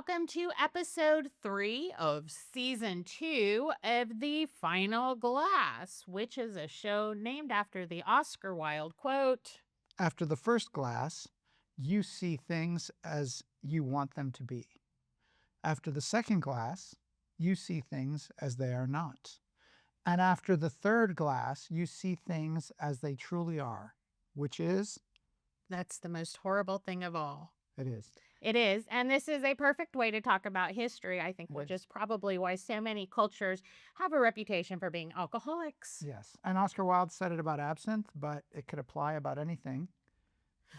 welcome to episode 3 of season 2 of The Final Glass, which is a show named after the Oscar Wilde quote. After the first glass, you see things as you want them to be. After the second glass, you see things as they are not. And after the third glass, you see things as they truly are, which is? That's the most horrible thing of all. It is. It is. And this is a perfect way to talk about history, I think, which is probably why so many cultures have a reputation for being alcoholics. Yes. And Oscar Wilde said it about absinthe, but it could apply about anything.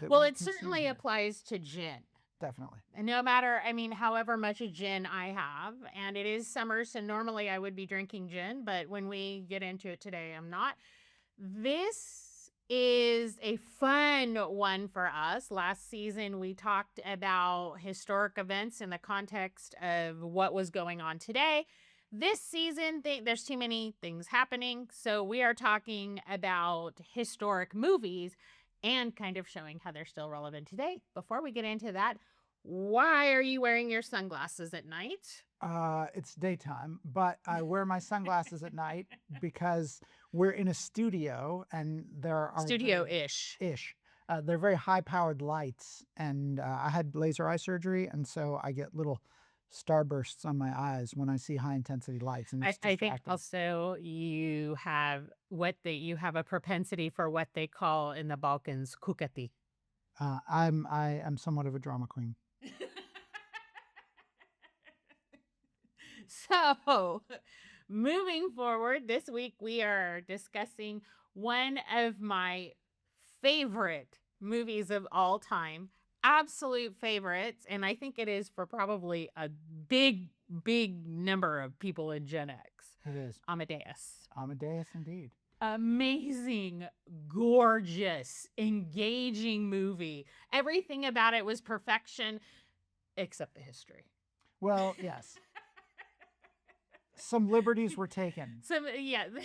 Well, it certainly applies to gin. Definitely. And no matter, however much gin I have, and it is summer, so normally I would be drinking gin, but when we get into it today, I'm not. This is a fun one for us. Last season, we talked about historic events in the context of what was going on today. This season, there's too many things happening, so we are talking about historic movies and kind of showing how they're still relevant today. Before we get into that, why are you wearing your sunglasses at night? It's daytime, but I wear my sunglasses at night because we're in a studio and there are... Studio-ish. They're very high-powered lights, and I had laser eye surgery, and so I get little starbursts on my eyes when I see high-intensity lights. And I think also you have a propensity for what they call in the Balkans kukati. I am somewhat of a drama queen. So, moving forward, this week we are discussing one of my favorite movies of all time, absolute favorites, and I think it is for probably a big number of people in Gen X. It is. Amadeus. Amadeus, indeed. Amazing, gorgeous, engaging movie. Everything about it was perfection, except the history. Well, yes. Some liberties were taken. So it's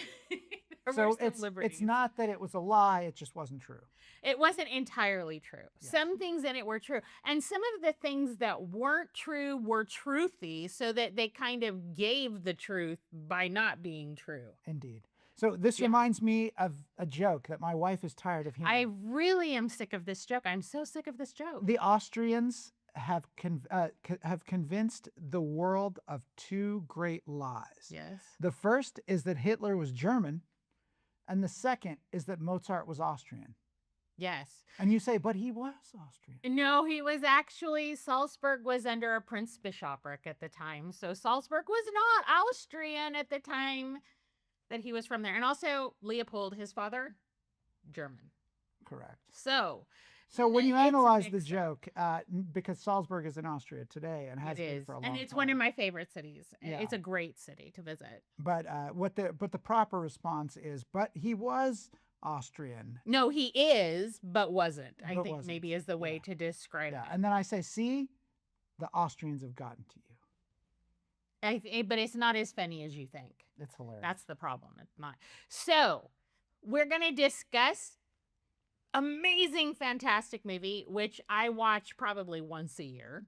not that it was a lie, it just wasn't true. It wasn't entirely true. Yes. Some things in it were true. And some of the things that weren't true were truthy, so that they kind of gave the truth by not being true. Indeed. So this reminds me of a joke that my wife is tired of hearing. I really am sick of this joke. I'm so sick of this joke. The Austrians have convinced the world of two great lies. Yes. The first is that Hitler was German, and the second is that Mozart was Austrian. Yes. And you say, but he was Austrian. No, he was actually, Salzburg was under a prince-bishopric at the time. So Salzburg was not Austrian at the time that he was from there. And also Leopold, his father, German. Correct. So when you analyze the joke, because Salzburg is in Austria today and has been for a long time. And it's one of my favorite cities. Yeah. It's a great city to visit. But the proper response is, but he was Austrian. No, he is, but wasn't. I think maybe is the way to describe it. And then I say, see, the Austrians have gotten to you. But it's not as funny as you think. It's hilarious. That's the problem. It's not. So we're going to discuss amazing, fantastic movie, which I watch probably once a year.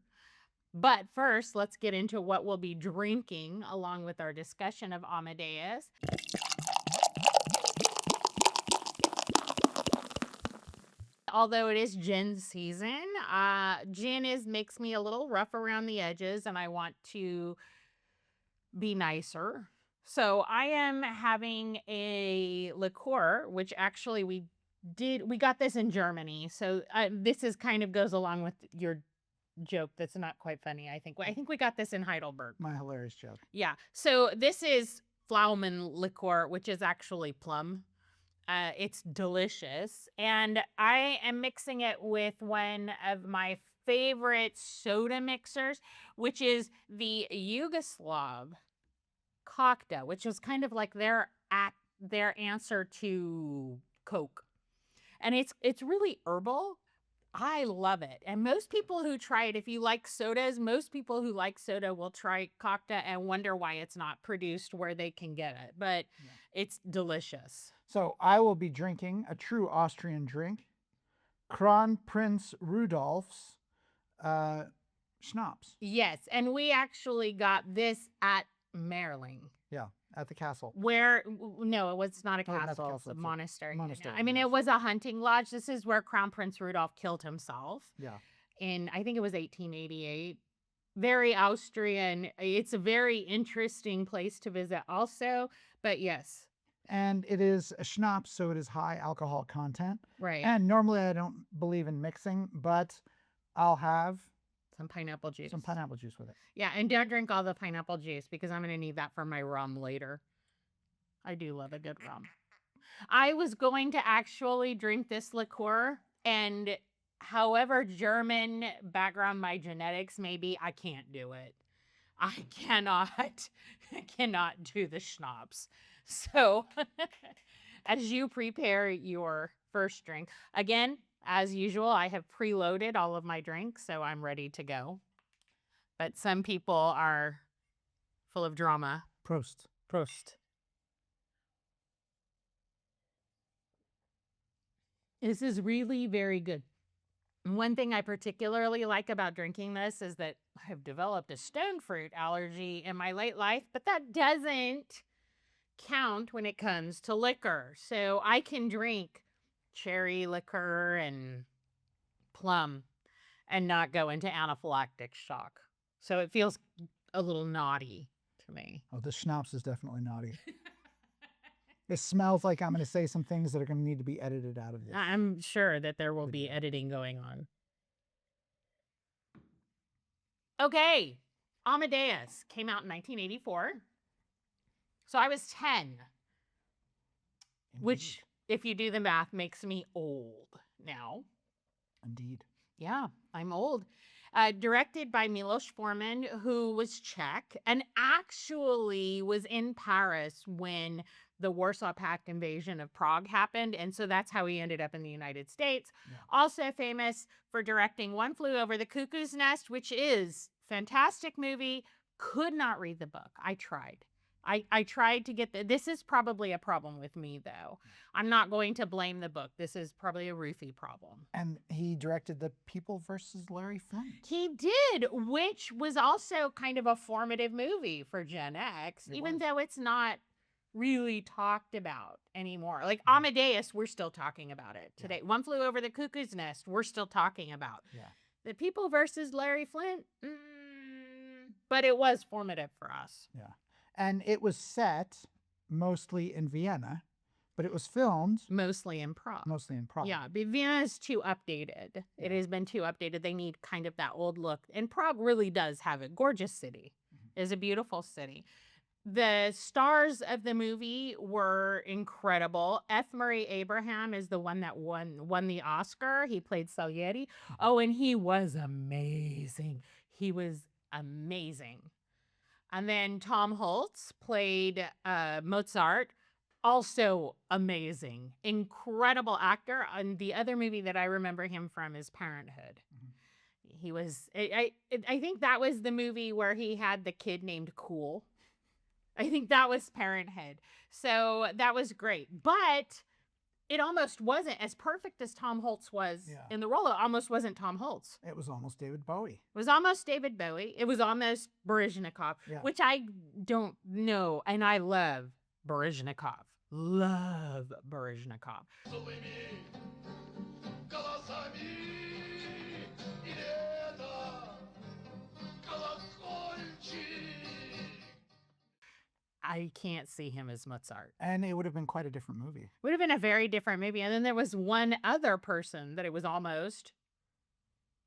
But first, let's get into what we'll be drinking along with our discussion of Amadeus. Although it is gin season, gin makes me a little rough around the edges, and I want to be nicer. So I am having a liqueur, which actually we got this in Germany. So this is kind of goes along with your joke that's not quite funny, I think. I think we got this in Heidelberg. My hilarious joke. Yeah. So this is Pflaumen liqueur, which is actually plum. It's delicious. And I am mixing it with one of my favorite soda mixers, which is the Yugoslav Kokta, which was kind of like their answer to Coke. And it's really herbal. I love it. And most people who try it, if you like sodas, most people who like soda will try Kokta and wonder why it's not produced where they can get it. But it's delicious. So I will be drinking a true Austrian drink, Kronprinz Rudolf's schnapps. Yes, and we actually got this at Maryland. Yeah, at the castle. Where no, it was not a Oh, not the castle, castle, it's a it's a monastery. monastery, I mean, yes. it was a hunting lodge. This is where Crown Prince Rudolph killed himself Yeah. in, I think it was 1888. Very Austrian. It's a very interesting place to visit also, but yes. And it is a schnapps, so it is high alcohol content. Right. And normally I don't believe in mixing, but I'll have Some pineapple juice. some pineapple juice with it. Yeah, and don't drink all the pineapple juice because I'm going to need that for my rum later. I do love a good rum. I was going to actually drink this liqueur, and however German background my genetics may be, I can't do it. I cannot do the schnapps. So as you prepare your first drink, again, as usual, I have preloaded all of my drinks, so I'm ready to go. But some people are full of drama. Prost. Prost. This is really very good. One thing I particularly like about drinking this is that I've developed a stone fruit allergy in my late life, but that doesn't count when it comes to liquor. So I can drink cherry liquor and plum and not go into anaphylactic shock. So it feels a little naughty to me. Oh, the schnapps is definitely naughty. It smells like I'm going to say some things that are going to need to be edited out of this. I'm sure that there will be editing going on. Okay, Amadeus came out in 1984. So I was 10, which, if you do the math, makes me old now. Indeed. Yeah, I'm old. Directed by Milos Forman, who was Czech and actually was in Paris when the Warsaw Pact invasion of Prague happened. And so that's how he ended up in the United States. Yeah. Also famous for directing One Flew Over the Cuckoo's Nest, which is a fantastic movie. Could not read the book. I tried. I tried to get this is probably a problem with me, though. I'm not going to blame the book. This is probably a Ruthie problem. And he directed The People versus Larry Flint. He did, which was also kind of a formative movie for Gen X, even though it's not really talked about anymore. Like Amadeus, we're still talking about it today. Yeah. One Flew Over the Cuckoo's Nest, we're still talking about. Yeah. The People versus Larry Flint, but it was formative for us. Yeah. And it was set mostly in Vienna, but it was filmed mostly in Prague. Mostly in Prague. Yeah, but Vienna is too updated. Yeah. It has been too updated. They need kind of that old look. And Prague really does have a gorgeous city. It's a beautiful city. The stars of the movie were incredible. F. Murray Abraham is the one that won the Oscar. He played Salieri. Oh, and he was amazing. He was amazing. And then Tom Hulce played Mozart, also amazing, incredible actor. And the other movie that I remember him from is Parenthood. Mm-hmm. He was, I think that was the movie where he had the kid named Cool. I think that was Parenthood. So that was great. But it almost wasn't as perfect as Tom Hulce was in the role. It almost wasn't Tom Hulce. It was almost David Bowie. It was almost David Bowie. It was almost Baryshnikov, which I don't know. And I love Baryshnikov. Love Baryshnikov. I can't see him as Mozart. And it would have been quite a different movie. Would have been a very different movie. And then there was one other person that it was almost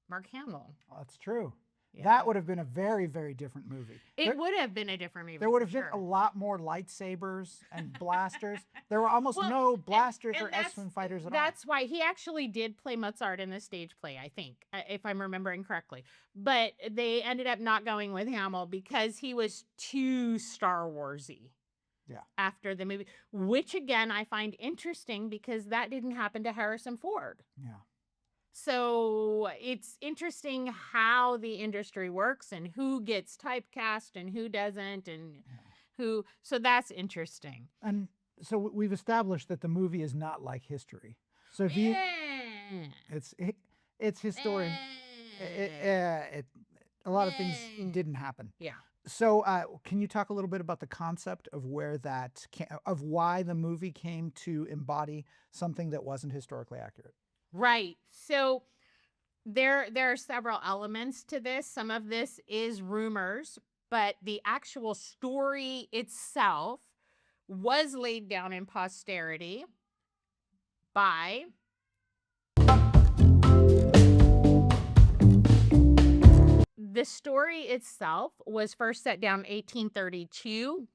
Mark Hamill. Oh, that's true. Yeah. That would have been a very, very different movie. It would have been a different movie. There would have been a lot more lightsabers and blasters. There were almost no blasters or X-Wing fighters at all. That's why he actually did play Mozart in the stage play, I think, if I'm remembering correctly. But they ended up not going with Hamill because he was too Star Wars-y. Yeah. After the movie, which again I find interesting because that didn't happen to Harrison Ford. Yeah. So it's interesting how the industry works and who gets typecast and who doesn't and who. So that's interesting. And so we've established that the movie is not like history. So if you, it's historian. A lot of things Mm. didn't happen. Yeah. So, can you talk a little bit about the concept of of why the movie came to embody something that wasn't historically accurate? Right. So there are several elements to this. Some of this is rumors, but the actual story itself was laid down in posterity by the story itself was first set down 1832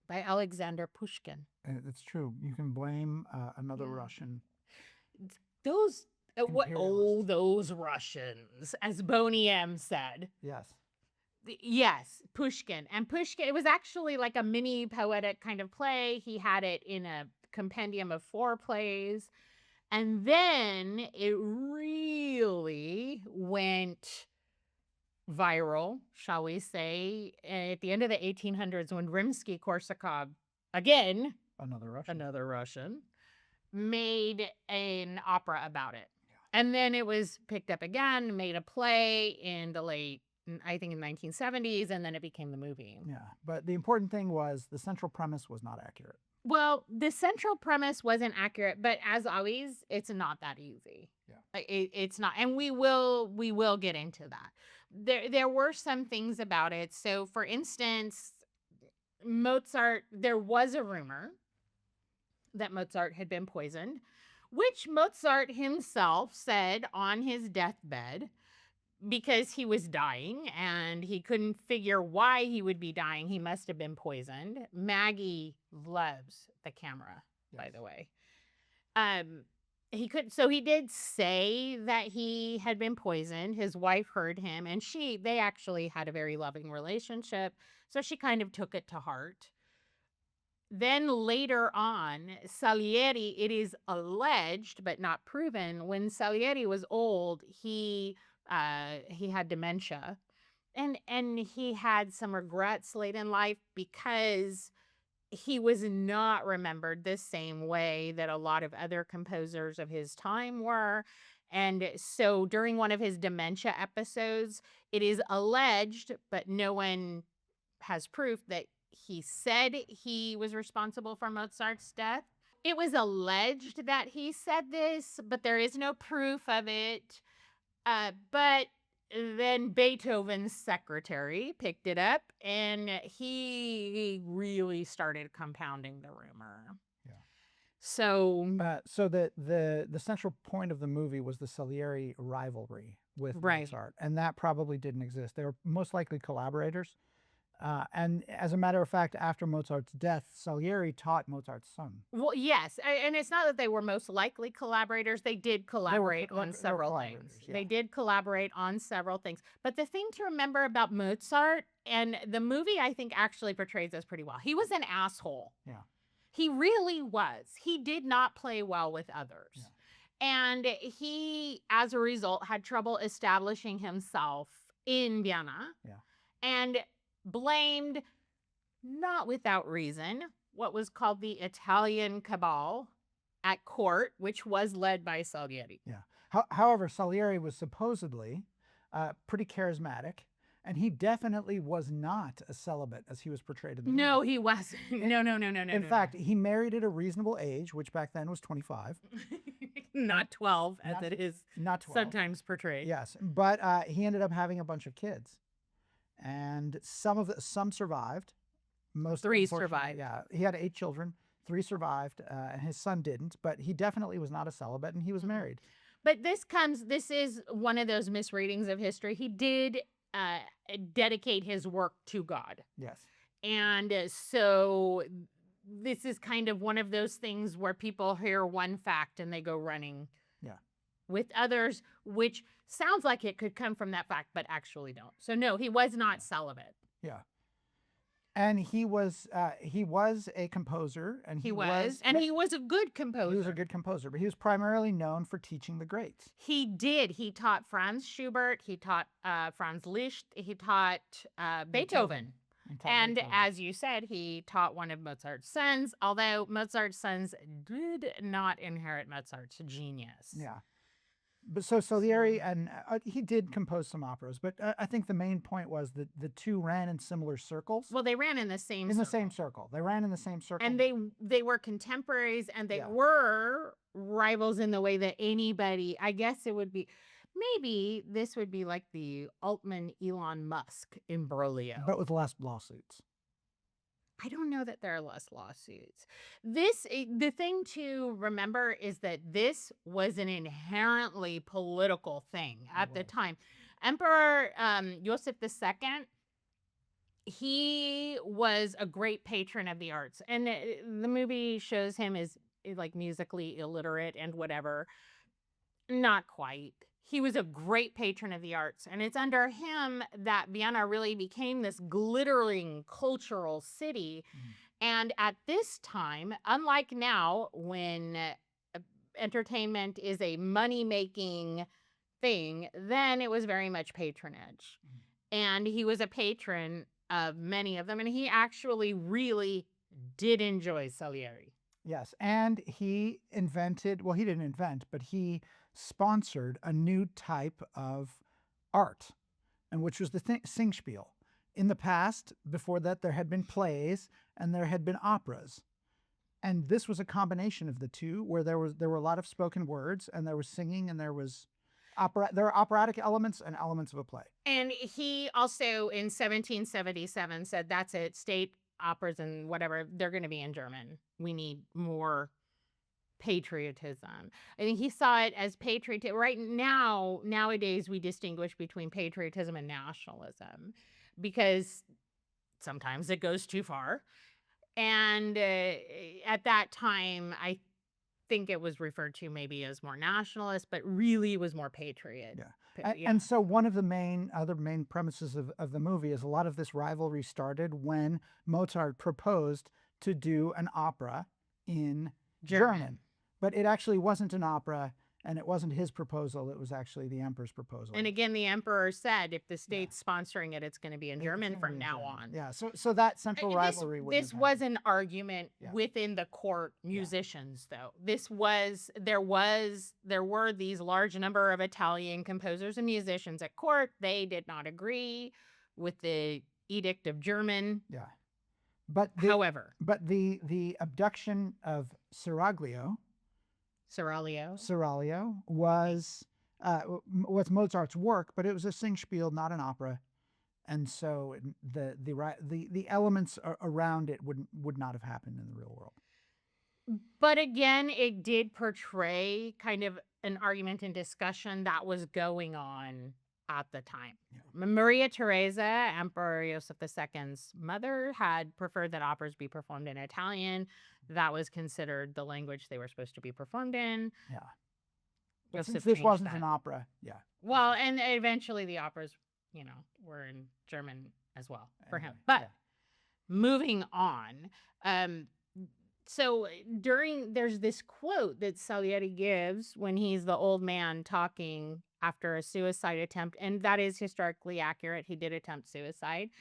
by Alexander Pushkin. It's true. You can blame another Yeah. Russian. Those Imperialist. those Russians, as Boney M said. Yes. Yes, Pushkin. And Pushkin, it was actually like a mini poetic kind of play. He had it in a compendium of 4 plays. And then it really went viral, shall we say, at the end of the 1800s when Rimsky-Korsakov, again, another Russian, made an opera about it. Yeah. And then it was picked up again, made a play in the late, I think in 1970s, and then it became the movie. Yeah, but the important thing was the central premise was not accurate. Well, the central premise wasn't accurate, but as always, it's not that easy. Yeah, it's not, and we will get into that. There were some things about it. So, for instance, Mozart. There was a rumor that Mozart had been poisoned, which Mozart himself said on his deathbed because he was dying and he couldn't figure why he would be dying. He must have been poisoned. Maggie loves the camera, yes, by the way. He did say that he had been poisoned. His wife heard him, and they actually had a very loving relationship. So she kind of took it to heart. Then later on, Salieri, it is alleged, but not proven, when Salieri was old, he had dementia, and he had some regrets late in life because he was not remembered the same way that a lot of other composers of his time were. And so during one of his dementia episodes, it is alleged, but no one has proof, that he said he was responsible for Mozart's death. It was alleged that he said this, but there is no proof of it. But then Beethoven's secretary picked it up, and he really started compounding the rumor. Yeah. So the central point of the movie was the Salieri rivalry with Mozart, and that probably didn't exist. They were most likely collaborators. And as a matter of fact, after Mozart's death, Salieri taught Mozart's son. Well, yes. And it's not that they were most likely collaborators. They did collaborate on several things. Yeah. They did collaborate on several things. But the thing to remember about Mozart, and the movie, I think, actually portrays this pretty well. He was an asshole. Yeah. He really was. He did not play well with others. Yeah. And he, as a result, had trouble establishing himself in Vienna. Yeah. And blamed, not without reason, what was called the Italian cabal at court, which was led by Salieri. Yeah. However, Salieri was supposedly pretty charismatic, and he definitely was not a celibate as he was portrayed in the movie. No, he wasn't. No. In fact, he married at a reasonable age, which back then was 25. Not 12, as it is not 12. Sometimes portrayed. Yes, but he ended up having a bunch of kids. And some survived. Most 3 survived. Yeah, he had 8 children. 3 survived, and his son didn't. But he definitely was not a celibate, and he was married. But this is one of those misreadings of history. He did dedicate his work to God. Yes. And so this is kind of one of those things where people hear one fact and they go running. Yeah. With others, which sounds like it could come from that fact, but actually don't. So no, he was not celibate. Yeah. And he was a composer, and he was a good composer. He was a good composer, but he was primarily known for teaching the greats. He did. He taught Franz Schubert. He taught Franz Liszt. He taught Beethoven. And as you said, he taught one of Mozart's sons, although Mozart's sons did not inherit Mozart's genius. Yeah. But so Salieri, and he did compose some operas, but I think the main point was that the two ran in similar circles. Well, they ran in the same In the circle. same circle. They ran in the same circle. And they were contemporaries, and they Yeah. were rivals in the way that anybody, I guess it would be, maybe this would be like the Altman Elon Musk imbroglio. But with less lawsuits. I don't know that there are less lawsuits. The thing to remember is that this was an inherently political thing at the time. Emperor Joseph II, he was a great patron of the arts, and the movie shows him as like musically illiterate and whatever. Not quite. He was a great patron of the arts, and it's under him that Vienna really became this glittering cultural city. And at this time, unlike now, when entertainment is a money-making thing, then it was very much patronage. And he was a patron of many of them, and he actually really did enjoy Salieri. Yes, and he invented, well, he didn't invent, but he sponsored a new type of art, and which was the Singspiel. In the past, before that, there had been plays and there had been operas. And this was a combination of the two, where there were a lot of spoken words, and there was singing, and there were operatic elements and elements of a play. And he also, in 1777, said, that's it, state operas and whatever, they're going to be in German. We need more patriotism. I think he saw it as patriotism. Right now, nowadays, we distinguish between patriotism and nationalism because sometimes it goes too far. And at that time, I think it was referred to maybe as more nationalist, but really was more patriot. Yeah. And so one of the other main premises of the movie is a lot of this rivalry started when Mozart proposed to do an opera in German. But it actually wasn't an opera, and it wasn't his proposal. It was actually the emperor's proposal. And again, the emperor said, if the state's sponsoring it, it's going to be in German from now on. Yeah, so that central rivalry this was an argument within the court musicians, though. There were these large number of Italian composers and musicians at court. They did not agree with the Edict of German. Yeah. But the abduction of Seraglio was Mozart's work, but it was a Singspiel, not an opera, and so the elements around it would not have happened in the real world. But again, it did portray kind of an argument and discussion that was going on at the time. Yeah. Maria Theresa, Emperor Joseph II's mother, had preferred that operas be performed in Italian. That was considered the language they were supposed to be performed in. Yeah. But since this wasn't an opera, Well, and eventually the operas, were in German as well for him. But moving on, so there's this quote that Salieri gives when he's the old man talking after a suicide attempt, and that is historically accurate. He did attempt suicide,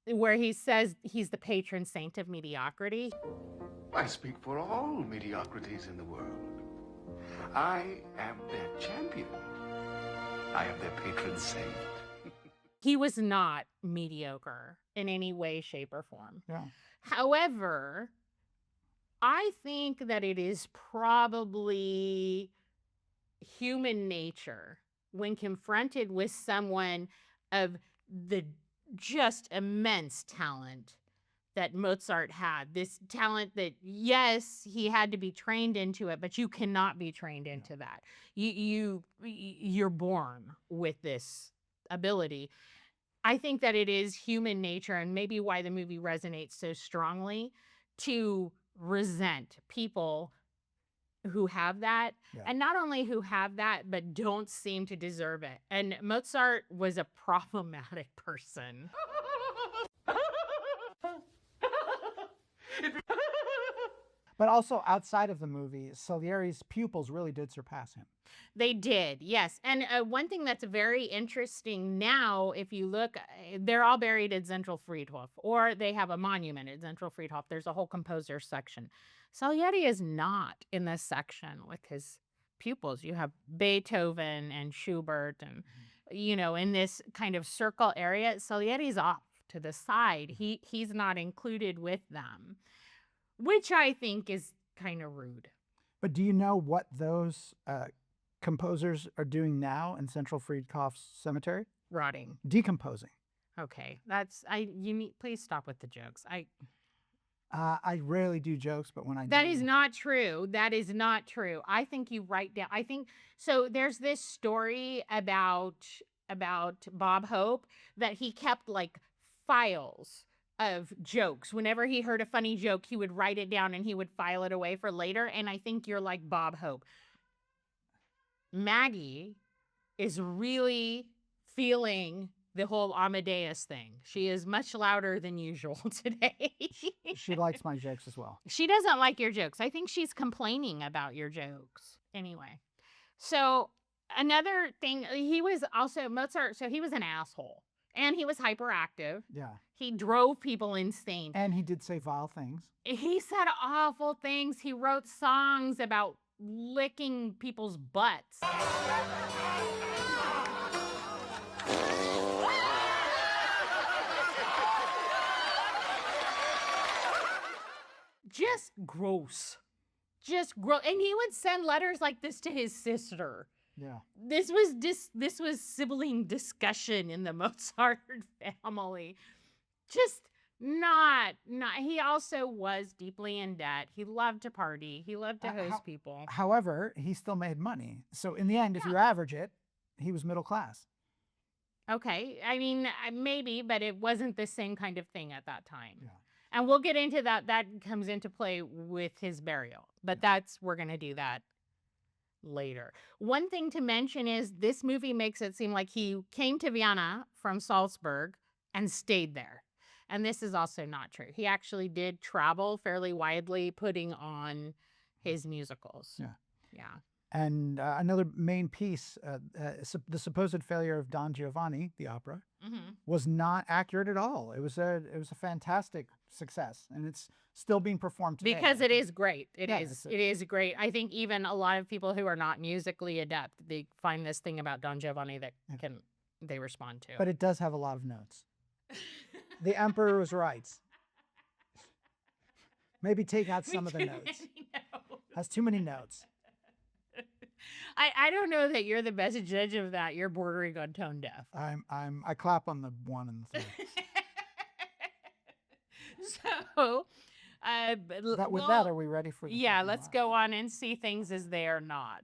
where he says he's the patron saint of mediocrity. I speak for all mediocrities in the world. I am their champion. I am their patron saint. He was not mediocre in any way, shape, or form. Yeah. However, I think that it is probably human nature when confronted with someone of the just immense talent that Mozart had, this talent that, yes, he had to be trained into it, but you cannot be trained into that. You're born with this ability. I think that it is human nature, and maybe why the movie resonates so strongly, to resent people who have that, and not only who have that, but don't seem to deserve it. And Mozart was a problematic person. But also outside of the movie, Salieri's pupils really did surpass him. They did, yes. And one thing that's very interesting now, if you look, they're all buried at Zentralfriedhof, or they have a monument at Zentralfriedhof. There's a whole composer section. Salieri is not in this section with his pupils. You have Beethoven and Schubert and, in this kind of circle area. Salieri's off to the side. He's not included with them, which I think is kind of rude. But do you know what those composers are doing now in Central Friedhof's cemetery? Rotting. Decomposing. Okay. Please stop with the jokes. I rarely do jokes, but when I That do, is not true. That is not true. I think you write down. I think so. There's this story about Bob Hope that he kept like files of jokes. Whenever he heard a funny joke, he would write it down and he would file it away for later. And I think you're like Bob Hope. Maggie is really feeling the whole Amadeus thing. She is much louder than usual today. she likes my jokes as well. She doesn't like your jokes. I think she's complaining about your jokes. Anyway, so another thing, he was also Mozart. So he was an asshole and he was hyperactive. Yeah. He drove people insane. And he did say vile things. He said awful things. He wrote songs about licking people's butts. Just gross. Just gross. And he would send letters like this to his sister. Yeah. This was sibling discussion in the Mozart family. Just not. He also was deeply in debt. He loved to party. He loved to host people. However, he still made money. So in the end, if you average it, he was middle class. Okay. I mean, maybe, but it wasn't the same kind of thing at that time. Yeah. And we'll get into that. That comes into play with his burial. But we're going to do that later. One thing to mention is this movie makes it seem like he came to Vienna from Salzburg and stayed there. And this is also not true. He actually did travel fairly widely putting on his musicals. Yeah. Yeah. And another main piece, the supposed failure of Don Giovanni, the opera, was not accurate at all. It was a fantastic success, and it's still being performed today. Because it is great. It is great. I think even a lot of people who are not musically adept, they find this thing about Don Giovanni that they respond to. But it does have a lot of notes. The emperor was right. Maybe take out some of the notes. Has too many notes. I don't know that you're the best judge of that. You're bordering on tone deaf. I clap on the 1 and the 3. So, with that, are we ready for? Let's go on and see things as they are not.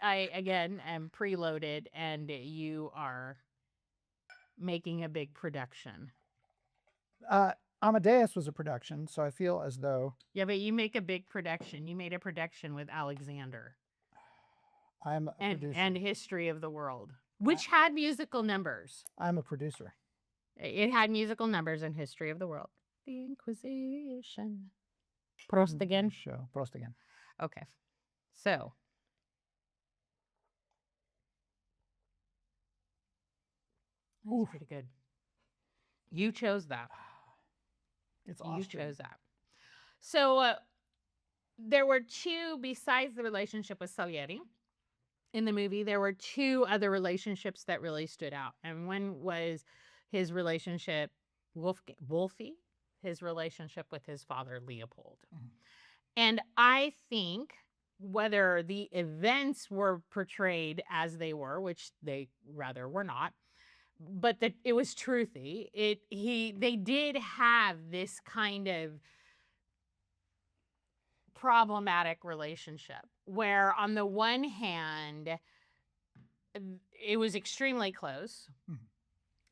I again am preloaded, and you are making a big production. Amadeus was a production, so I feel as though... Yeah, but you make a big production. You made a production with Alexander. I'm a producer. And History of the World, which had musical numbers. I'm a producer. It had musical numbers in History of the World. The Inquisition. Prost again? Show. Prost again. Okay. So. That's pretty good. You chose that. It's awesome. You chose that. So there were two, besides the relationship with Salieri in the movie, there were two other relationships that really stood out. And one was his relationship, Wolfie, his relationship with his father, Leopold. Mm-hmm. And I think whether the events were portrayed as they were, which they rather were not, but that it was truthy. They did have this kind of problematic relationship where, on the one hand, it was extremely close,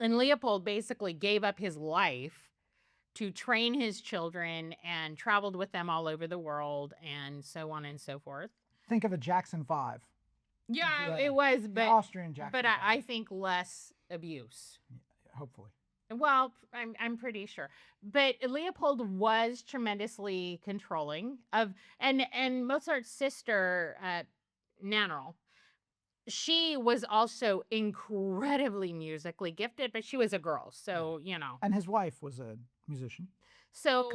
and Leopold basically gave up his life to train his children and traveled with them all over the world, and so on and so forth. Think of a Jackson 5. Yeah, it was, but Austrian Jackson. But I think less abuse. Hopefully. Well, I'm pretty sure. But Leopold was tremendously controlling of, and Mozart's sister, Nannerl, she was also incredibly musically gifted, but she was a girl, so, And his wife was a musician. So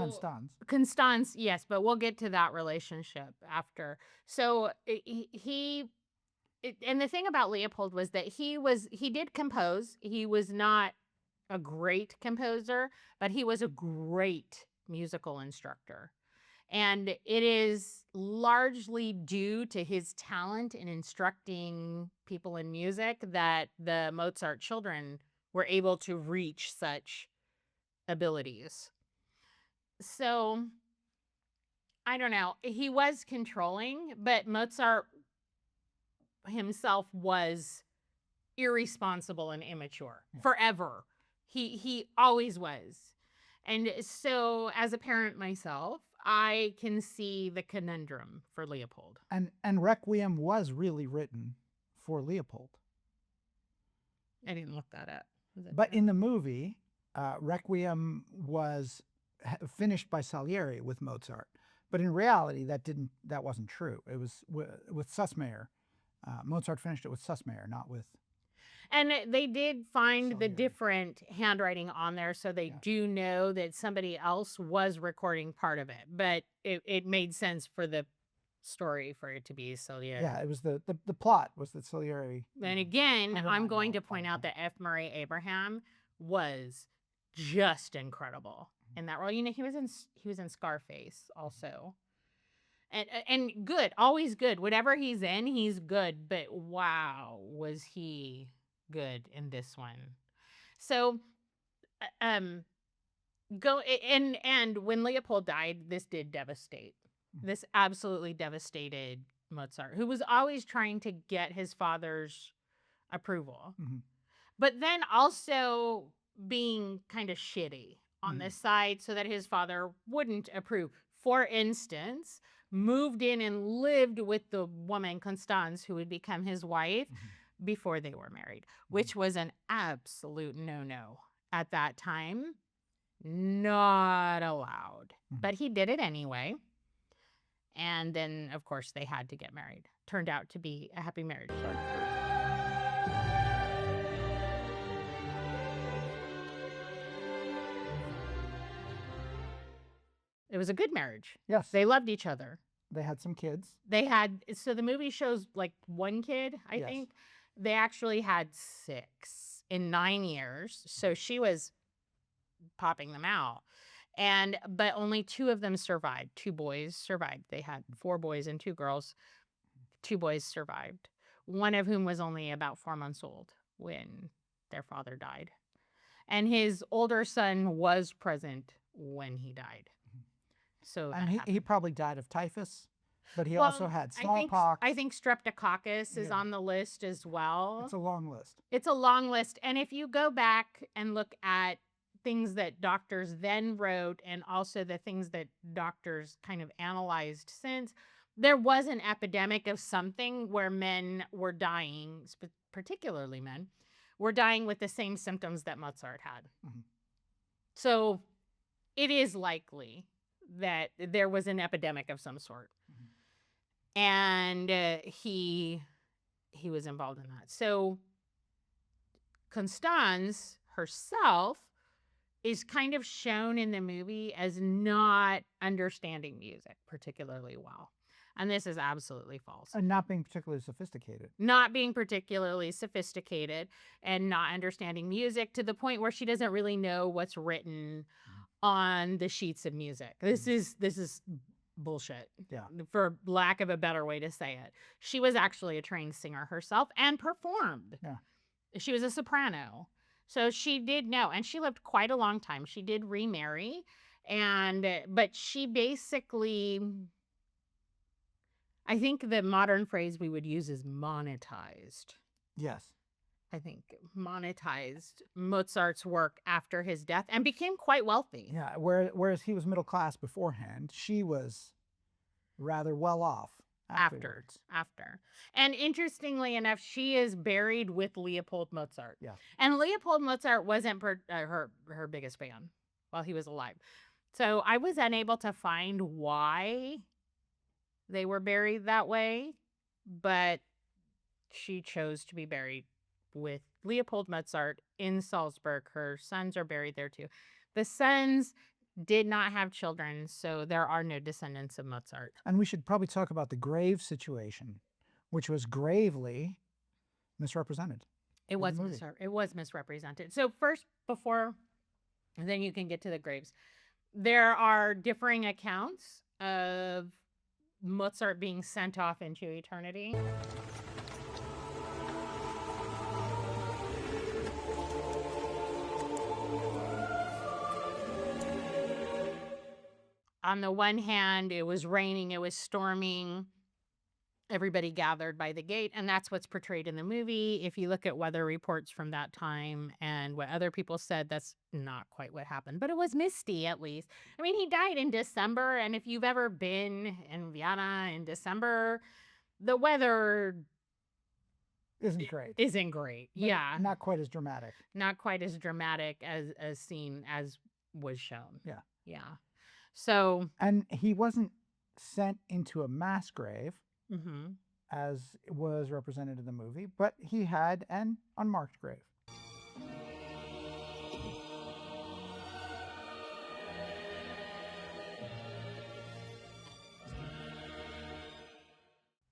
Constance, yes, but we'll get to that relationship after. So and the thing about Leopold was that he did compose. He was not a great composer, but he was a great musical instructor. And it is largely due to his talent in instructing people in music that the Mozart children were able to reach such abilities. So, I don't know. He was controlling, but Mozart himself was irresponsible and immature forever. He always was. And so as a parent myself, I can see the conundrum for Leopold. And Requiem was really written for Leopold. I didn't look that up. But in the movie, Requiem was finished by Salieri with Mozart. But in reality, that wasn't true. It was with Sussmayer. Mozart finished it with Sussmayer, not with. And they did find the different handwriting on there, so they do know that somebody else was recording part of it. But it made sense for the story for it to be Salieri. Yeah, it was the plot was that Salieri. And again, I'm going to point out that F. Murray Abraham was just incredible in that role. You know, he was in Scarface also. And good, always good. Whatever he's in, he's good. But wow, was he good in this one. So go and when Leopold died, this did devastate. This absolutely devastated Mozart, who was always trying to get his father's approval. But then also being kind of shitty on this side so that his father wouldn't approve. For instance, moved in and lived with the woman Constance who would become his wife before they were married, which was an absolute no-no at that time. Not allowed. But he did it anyway. And then, of course, they had to get married. Turned out to be a happy marriage. It was a good marriage. Yes. They loved each other. They had some kids. So the movie shows like one kid, I think. They actually had 6 in 9 years. So she was popping them out. But only 2 of them survived. 2 boys survived. They had 4 boys and 2 girls. 2 boys survived. One of whom was only about 4 months old when their father died. And his older son was present when he died. So and he probably died of typhus, but he also had smallpox. I think streptococcus is on the list as well. It's a long list. It's a long list. And if you go back and look at things that doctors then wrote and also the things that doctors kind of analyzed since, there was an epidemic of something where men were dying, particularly men, were dying with the same symptoms that Mozart had. So it is likely that there was an epidemic of some sort. And he was involved in that. So Constance herself is kind of shown in the movie as not understanding music particularly well. And this is absolutely false. And not being particularly sophisticated. Not being particularly sophisticated and not understanding music to the point where she doesn't really know what's written on the sheets of music. This is bullshit. Yeah. For lack of a better way to say it. She was actually a trained singer herself and performed. Yeah. She was a soprano. So she did know, and she lived quite a long time. She did remarry, but she basically, I think the modern phrase we would use is monetized. Yes. I think monetized Mozart's work after his death and became quite wealthy. Yeah, whereas he was middle class beforehand, she was rather well off afterwards. After. And interestingly enough, she is buried with Leopold Mozart. Yeah. And Leopold Mozart wasn't her biggest fan while he was alive. So I was unable to find why they were buried that way, but she chose to be buried with Leopold Mozart in Salzburg. Her sons are buried there too. The sons did not have children, so there are no descendants of Mozart. And we should probably talk about the grave situation, which was gravely misrepresented. It in was the movie. it was misrepresented. So first, before then you can get to the graves. There are differing accounts of Mozart being sent off into eternity. On the one hand, it was raining, it was storming. Everybody gathered by the gate, and that's what's portrayed in the movie. If you look at weather reports from that time and what other people said, that's not quite what happened, but it was misty at least. I mean, he died in December, and if you've ever been in Vienna in December, the weather Isn't great. isn't great. But Yeah. Not quite as dramatic. Not quite as dramatic as seen as was shown. Yeah. Yeah. So, And he wasn't sent into a mass grave, mhm. as was represented in the movie, but he had an unmarked grave.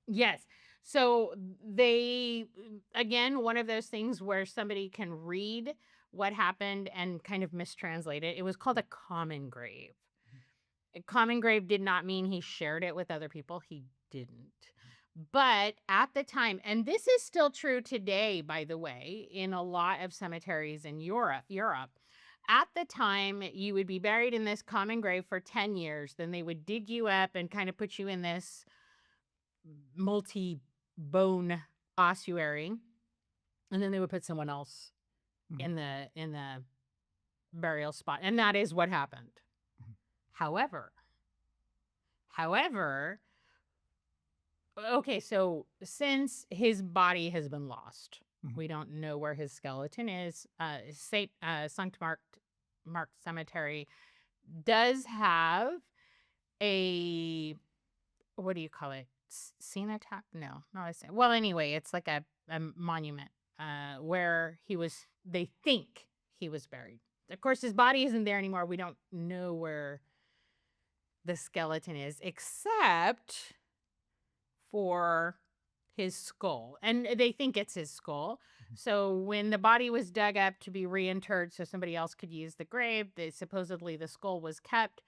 Yes. So they, again, one of those things where somebody can read what happened and kind of mistranslate it. It was called a common grave. A common grave did not mean he shared it with other people. He didn't. But at the time, and this is still true today, by the way, in a lot of cemeteries in Europe, at the time, you would be buried in this common grave for 10 years. Then they would dig you up and kind of put you in this multi-bone ossuary, and then they would put someone else in the burial spot, and that is what happened. However, okay, so since his body has been lost, we don't know where his skeleton is. Sankt Mark Cemetery does have a, what do you call it? Cenotaph? No, not a cenotaph. Well, anyway, it's like a monument where they think he was buried. Of course, his body isn't there anymore. We don't know where the skeleton is, except for his skull. And they think it's his skull. So when the body was dug up to be reinterred so somebody else could use the grave, supposedly the skull was kept.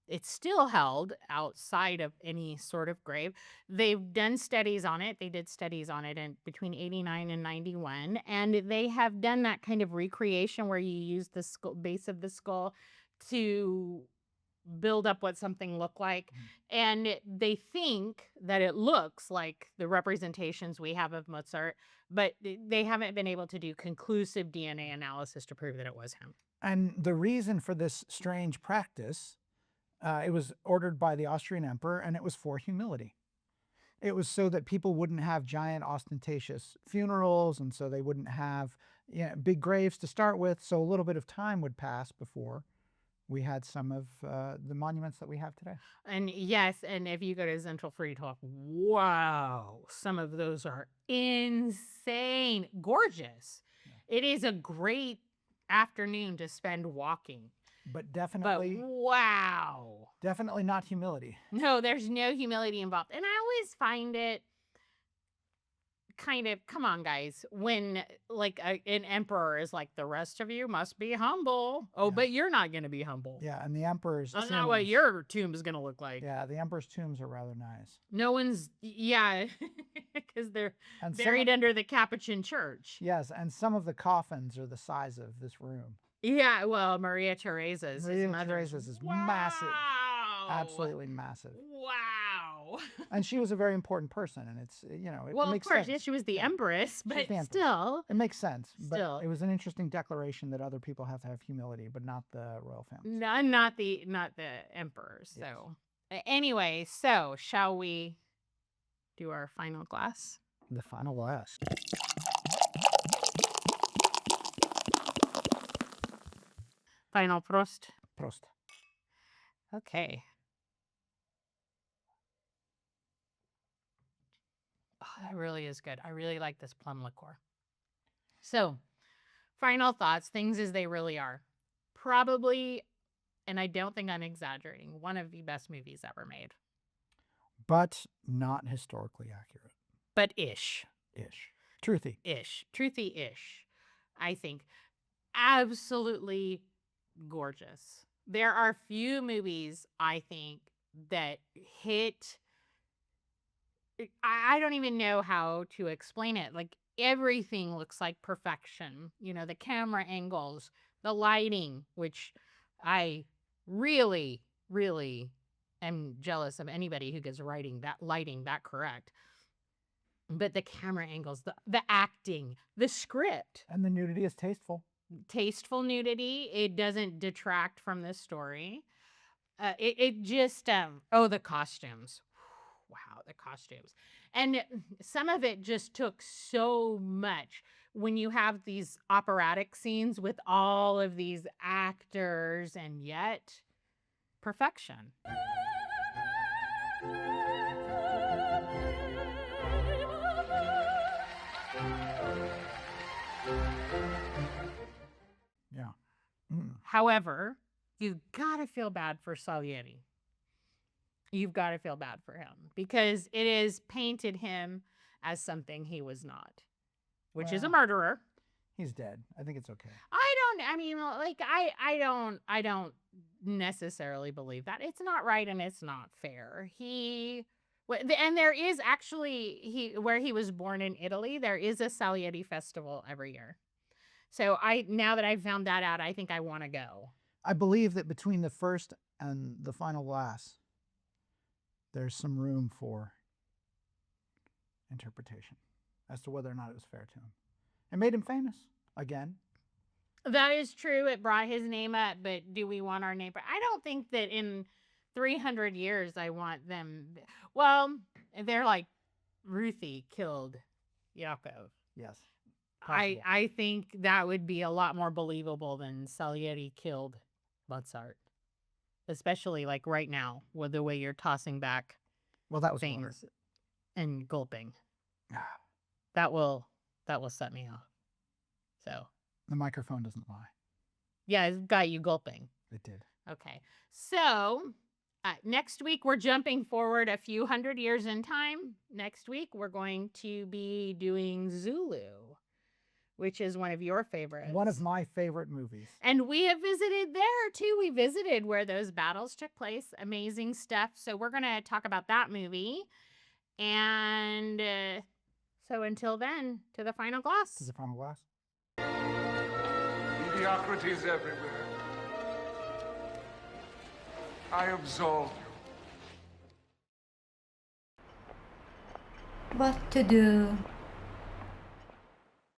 It's still held outside of any sort of grave. They've done studies on it. They did studies on it in between 89 and 91. And they have done that kind of recreation where you use the base of the skull to build up what something looked like. And they think that it looks like the representations we have of Mozart, but they haven't been able to do conclusive DNA analysis to prove that it was him. And the reason for this strange practice, it was ordered by the Austrian emperor, and it was for humility. It was so that people wouldn't have giant ostentatious funerals, and so they wouldn't have big graves to start with, so a little bit of time would pass before we had some of the monuments that we have today. And yes, and if you go to Zentralfriedhof, wow, some of those are insane, gorgeous. Yeah. It is a great afternoon to spend walking. But definitely, wow. Definitely not humility. No, there's no humility involved. And I always find it kind of, come on, guys, when like an emperor is like, the rest of you must be humble. Oh, yeah. But you're not going to be humble. Yeah, and the emperor's That's not what your tomb is going to look like. Yeah, the emperor's tombs are rather nice. No one's, yeah, because they're buried under the Capuchin church. Yes, and some of the coffins are the size of this room. Yeah, well, Maria Theresa's. Maria Theresa's is massive. Absolutely massive. Wow. And she was a very important person, and it's, it well, makes of course, sense. yes, she was the empress, but the empress. Still. It makes sense. Still. But it was an interesting declaration that other people have to have humility, but not the royal family. No, not the emperor. So anyway, so shall we do our final glass? The final glass. Final Prost. Prost. Okay. Oh, that really is good. I really like this plum liqueur. So, final thoughts, things as they really are. Probably and I don't think I'm exaggerating, one of the best movies ever made. But not historically accurate. But ish. Truthy. Truthy-ish, I think. Absolutely gorgeous. There are few movies, I think, that hit... I don't even know how to explain it. Like, everything looks like perfection. You know, the camera angles, the lighting, which I really, really am jealous of anybody who gets lighting that correct. But the camera angles, the acting, the script. And the nudity is tasteful. Tasteful nudity. It doesn't detract from the story. It just, the costumes. Wow, the costumes. And some of it just took so much when you have these operatic scenes with all of these actors, and yet perfection. Yeah. However, you gotta feel bad for Salieri. You've got to feel bad for him because it has painted him as something he was not, which is a murderer. He's dead. I think it's okay. I don't necessarily believe that. It's not right and it's not fair. And there is actually, where he was born in Italy, there is a Salieri festival every year. So now that I've found that out, I think I want to go. I believe that between the first and the final glass, there's some room for interpretation as to whether or not it was fair to him. It made him famous again. That is true. It brought his name up, but do we want our name? I don't think that in 300 years I want them. Well, they're like Ruthie killed Yakov. Yes. I think that would be a lot more believable than Salieri killed Mozart. Especially like right now, with the way you're tossing back that was things water. And gulping. That will set me off. So the microphone doesn't lie. Yeah, it's got you gulping. It did. Okay. So next week we're jumping forward a few hundred years in time. Next week we're going to be doing Zulu, which is one of your favorites. One of my favorite movies. And we have visited there, too. We visited where those battles took place. Amazing stuff. So we're going to talk about that movie. And so until then, to the final glass. To the final glass. Mediocrity is everywhere. I absolve you. What to do?